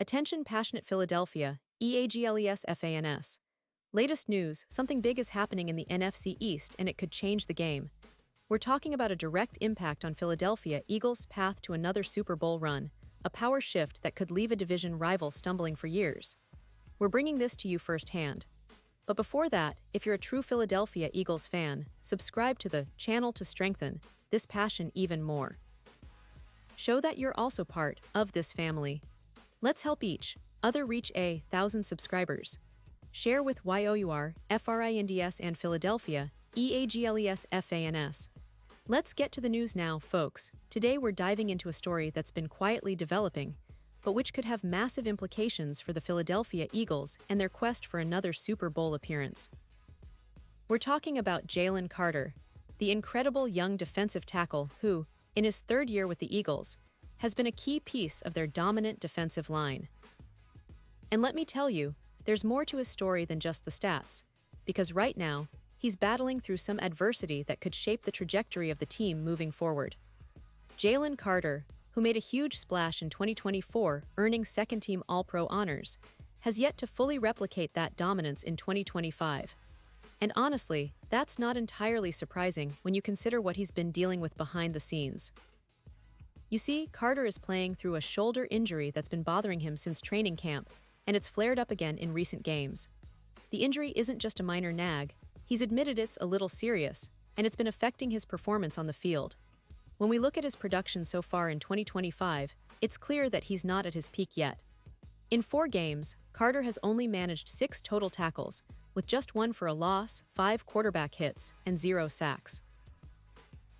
Attention passionate Philadelphia, EAGLES FANS. Latest news, something big is happening in the NFC East and it could change the game. We're talking about a direct impact on Philadelphia Eagles' path to another Super Bowl run, a power shift that could leave a division rival stumbling for years. We're bringing this to you firsthand. But before that, if you're a true Philadelphia Eagles fan, subscribe to the channel to strengthen this passion even more. Show that you're also part of this family. Let's help each other reach 1,000 subscribers. Share with YOUR, FRINDS and Philadelphia, EAGLES FANS. Let's get to the news now, folks. Today we're diving into a story that's been quietly developing, but which could have massive implications for the Philadelphia Eagles and their quest for another Super Bowl appearance. We're talking about Jalen Carter, the incredible young defensive tackle who, in his third year with the Eagles, has been a key piece of their dominant defensive line. And let me tell you, there's more to his story than just the stats, because right now, he's battling through some adversity that could shape the trajectory of the team moving forward. Jalen Carter, who made a huge splash in 2024, earning second-team All-Pro honors, has yet to fully replicate that dominance in 2025. And honestly, that's not entirely surprising when you consider what he's been dealing with behind the scenes. You see, Carter is playing through a shoulder injury that's been bothering him since training camp, and it's flared up again in recent games. The injury isn't just a minor nag, he's admitted it's a little serious, and it's been affecting his performance on the field. When we look at his production so far in 2025, it's clear that he's not at his peak yet. In 4 games, Carter has only managed 6 total tackles, with just 1 for a loss, 5 quarterback hits, and 0 sacks.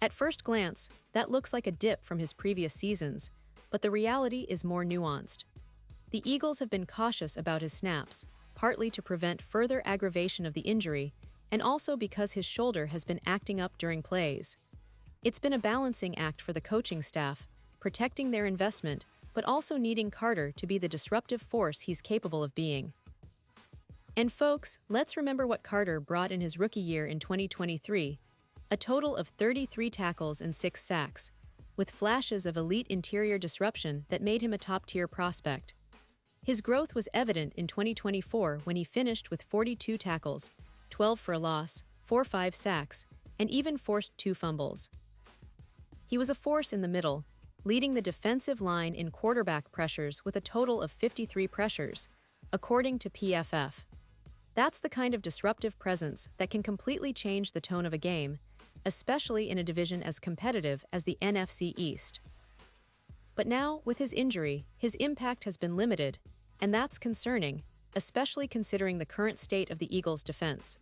At first glance, that looks like a dip from his previous seasons, but the reality is more nuanced. The Eagles have been cautious about his snaps, partly to prevent further aggravation of the injury, and also because his shoulder has been acting up during plays. It's been a balancing act for the coaching staff, protecting their investment, but also needing Carter to be the disruptive force he's capable of being. And folks, let's remember what Carter brought in his rookie year in 2023, a total of 33 tackles and 6 sacks, with flashes of elite interior disruption that made him a top-tier prospect. His growth was evident in 2024 when he finished with 42 tackles, 12 for a loss, 4-5 sacks, and even forced 2 fumbles. He was a force in the middle, leading the defensive line in quarterback pressures with a total of 53 pressures, according to PFF. That's the kind of disruptive presence that can completely change the tone of a game, especially in a division as competitive as the NFC East. But now, with his injury, his impact has been limited, and that's concerning, especially considering the current state of the Eagles' defense.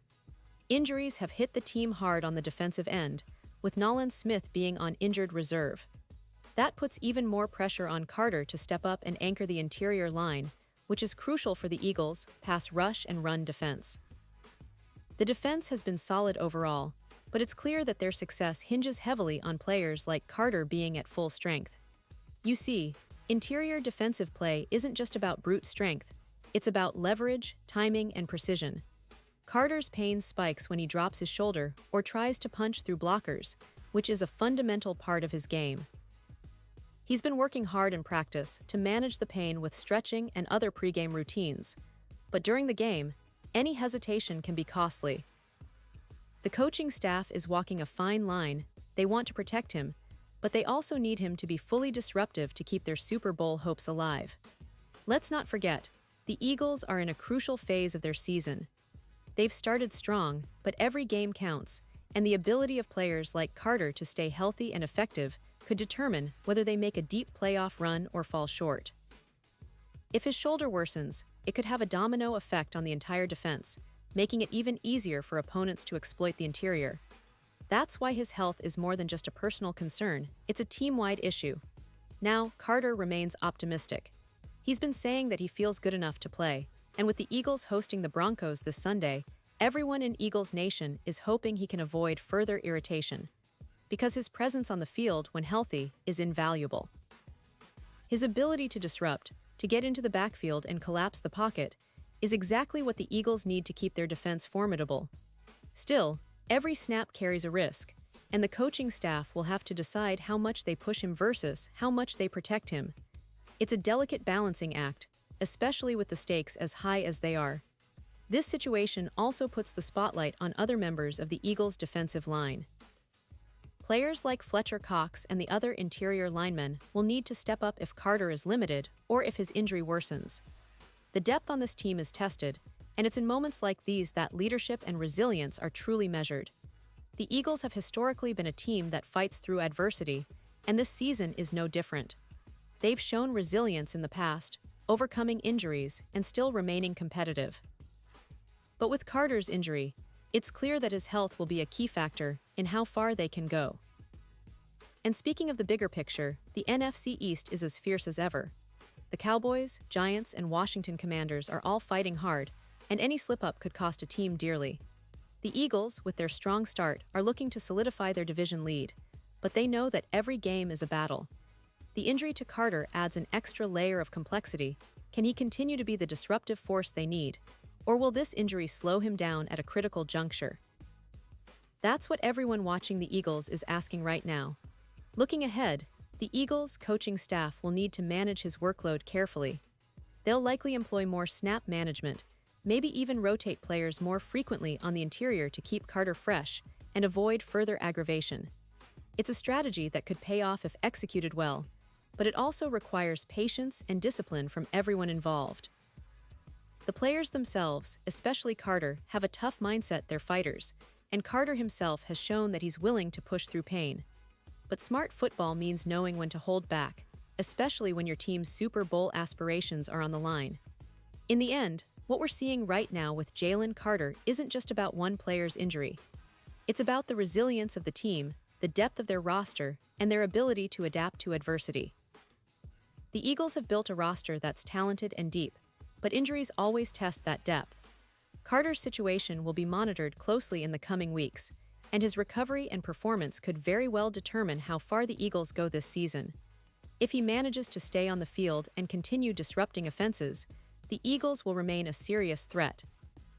Injuries have hit the team hard on the defensive end, with Nolan Smith being on injured reserve. That puts even more pressure on Carter to step up and anchor the interior line, which is crucial for the Eagles' pass rush and run defense. The defense has been solid overall, but it's clear that their success hinges heavily on players like Carter being at full strength. You see, interior defensive play isn't just about brute strength, it's about leverage, timing, and precision. Carter's pain spikes when he drops his shoulder or tries to punch through blockers, which is a fundamental part of his game. He's been working hard in practice to manage the pain with stretching and other pregame routines, but during the game, any hesitation can be costly. The coaching staff is walking a fine line. They want to protect him, but they also need him to be fully disruptive to keep their Super Bowl hopes alive. Let's not forget, the Eagles are in a crucial phase of their season. They've started strong, but every game counts, and the ability of players like Carter to stay healthy and effective could determine whether they make a deep playoff run or fall short. If his shoulder worsens, it could have a domino effect on the entire defense, making it even easier for opponents to exploit the interior. That's why his health is more than just a personal concern, it's a team-wide issue. Now, Carter remains optimistic. He's been saying that he feels good enough to play, and with the Eagles hosting the Broncos this Sunday, everyone in Eagles Nation is hoping he can avoid further irritation, because his presence on the field when healthy is invaluable. His ability to disrupt, to get into the backfield and collapse the pocket, is exactly what the Eagles need to keep their defense formidable. Still, every snap carries a risk, and the coaching staff will have to decide how much they push him versus how much they protect him. It's a delicate balancing act, especially with the stakes as high as they are. This situation also puts the spotlight on other members of the Eagles' defensive line. Players like Fletcher Cox and the other interior linemen will need to step up if Carter is limited or if his injury worsens. The depth on this team is tested, and it's in moments like these that leadership and resilience are truly measured. The Eagles have historically been a team that fights through adversity, and this season is no different. They've shown resilience in the past, overcoming injuries and still remaining competitive. But with Carter's injury, it's clear that his health will be a key factor in how far they can go. And speaking of the bigger picture, the NFC East is as fierce as ever. The Cowboys, Giants, and Washington Commanders are all fighting hard, and any slip-up could cost a team dearly. The Eagles, with their strong start, are looking to solidify their division lead, but they know that every game is a battle. The injury to Carter adds an extra layer of complexity. Can he continue to be the disruptive force they need? Or will this injury slow him down at a critical juncture? That's what everyone watching the Eagles is asking right now. Looking ahead, the Eagles' coaching staff will need to manage his workload carefully. They'll likely employ more snap management, maybe even rotate players more frequently on the interior to keep Carter fresh and avoid further aggravation. It's a strategy that could pay off if executed well, but it also requires patience and discipline from everyone involved. The players themselves, especially Carter, have a tough mindset. They're fighters, and Carter himself has shown that he's willing to push through pain. But smart football means knowing when to hold back, especially when your team's Super Bowl aspirations are on the line. In the end, what we're seeing right now with Jalen Carter isn't just about one player's injury. It's about the resilience of the team, the depth of their roster, and their ability to adapt to adversity. The Eagles have built a roster that's talented and deep, but injuries always test that depth. Carter's situation will be monitored closely in the coming weeks, and his recovery and performance could very well determine how far the Eagles go this season. If he manages to stay on the field and continue disrupting offenses, the Eagles will remain a serious threat.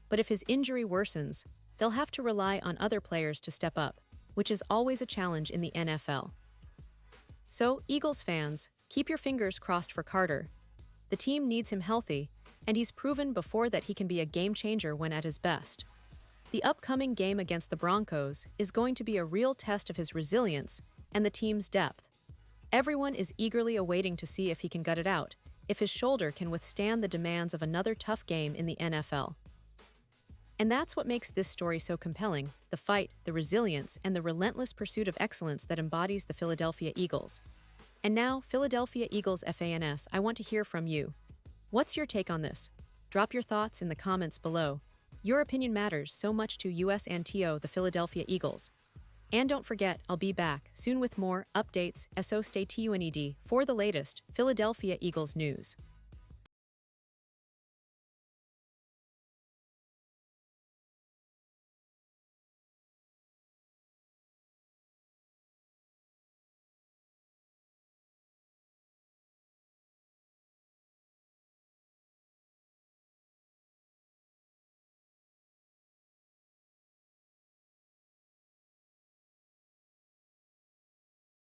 But if his injury worsens, they'll have to rely on other players to step up, which is always a challenge in the NFL. So, Eagles fans, keep your fingers crossed for Carter. The team needs him healthy, and he's proven before that he can be a game-changer when at his best. The upcoming game against the Broncos is going to be a real test of his resilience and the team's depth. Everyone is eagerly awaiting to see if he can gut it out, if his shoulder can withstand the demands of another tough game in the NFL. And that's what makes this story so compelling: the fight, the resilience, and the relentless pursuit of excellence that embodies the Philadelphia Eagles. And now, Philadelphia Eagles fans, I want to hear from you. What's your take on this? Drop your thoughts in the comments below. Your opinion matters so much to us and to the Philadelphia Eagles. And don't forget, I'll be back soon with more updates, so stay tuned for the latest Philadelphia Eagles news.